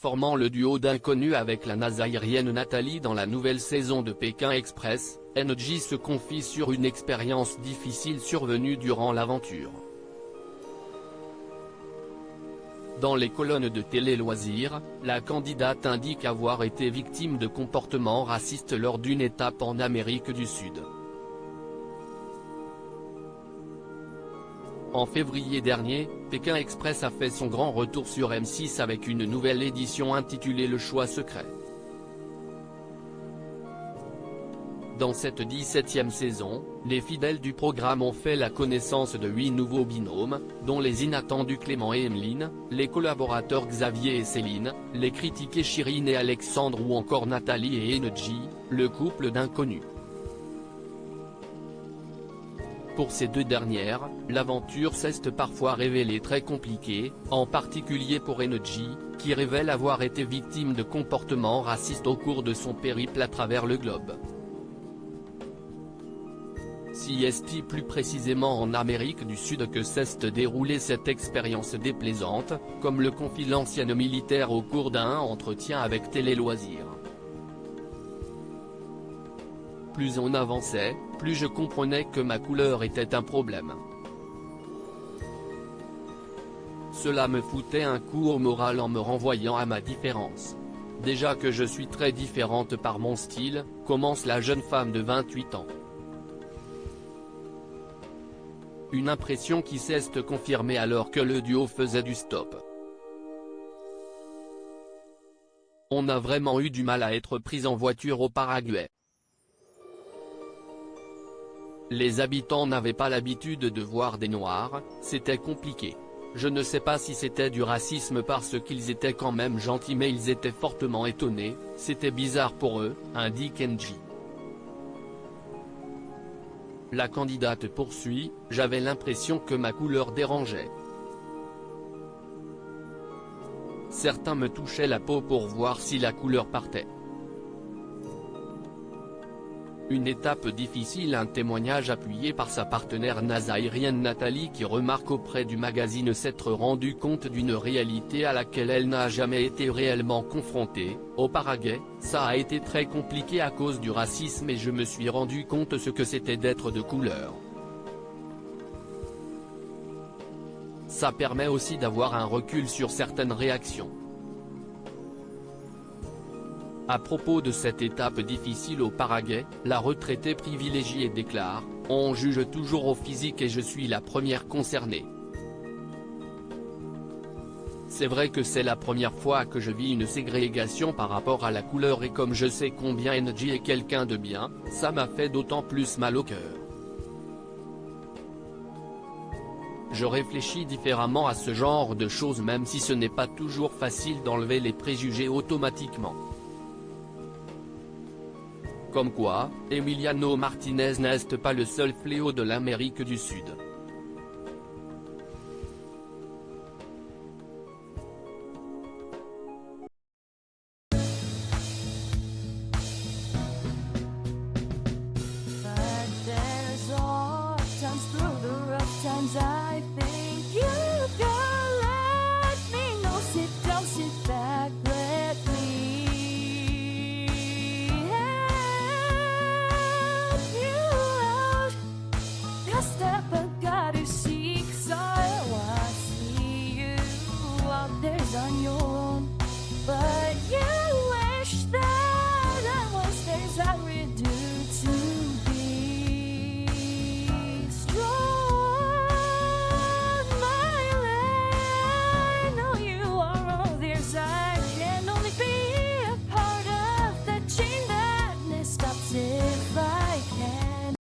formant le duo d'inconnus avec la nazaïrienne Nathalie dans la nouvelle saison de Pékin Express, NJ se confie sur une expérience difficile survenue durant l'aventure. Dans les colonnes de Télé Loisirs, la candidate indique avoir été victime de comportements racistes lors d'une étape en Amérique du Sud. En février dernier, Pékin Express a fait son grand retour sur M6 avec une nouvelle édition intitulée Le Choix Secret. Dans cette 17e saison, les fidèles du programme ont fait la connaissance de 8 nouveaux binômes, dont les inattendus Clément et Emeline, les collaborateurs Xavier et Céline, les critiqués Chirine et Alexandre ou encore Nathalie et Enedji, le couple d'inconnus. Pour ces deux dernières, l'aventure s'est parfois révélée très compliquée, en particulier pour Enedji, qui révèle avoir été victime de comportements racistes au cours de son périple à travers le globe. Si est plus précisément en Amérique du Sud que s'est déroulée cette expérience déplaisante, comme le confie l'ancienne militaire au cours d'un entretien avec Télé Loisirs. Plus on avançait, plus je comprenais que ma couleur était un problème. Cela me foutait un coup au moral en me renvoyant à ma différence. Déjà que je suis très différente par mon style, commence la jeune femme de 28 ans. Une impression qui s'est confirmée alors que le duo faisait du stop. On a vraiment eu du mal à être pris en voiture au Paraguay. Les habitants n'avaient pas l'habitude de voir des Noirs, c'était compliqué. Je ne sais pas si c'était du racisme parce qu'ils étaient quand même gentils mais ils étaient fortement étonnés, c'était bizarre pour eux, indique NJ. La candidate poursuit, j'avais l'impression que ma couleur dérangeait. Certains me touchaient la peau pour voir si la couleur partait. Une étape difficile, un témoignage appuyé par sa partenaire nazaïrienne Nathalie qui remarque auprès du magazine s'être rendu compte d'une réalité à laquelle elle n'a jamais été réellement confrontée. Au Paraguay, ça a été très compliqué à cause du racisme et je me suis rendu compte ce que c'était d'être de couleur. Ça permet aussi d'avoir un recul sur certaines réactions. À propos de cette étape difficile au Paraguay, la retraitée privilégiée déclare « On juge toujours au physique et je suis la première concernée. C'est vrai que c'est la première fois que je vis une ségrégation par rapport à la couleur et comme je sais combien NJ est quelqu'un de bien, ça m'a fait d'autant plus mal au cœur. Je réfléchis différemment à ce genre de choses même si ce n'est pas toujours facile d'enlever les préjugés automatiquement. » Comme quoi, Emiliano Martinez n'est pas le seul fléau de l'Amérique du Sud. On your own, but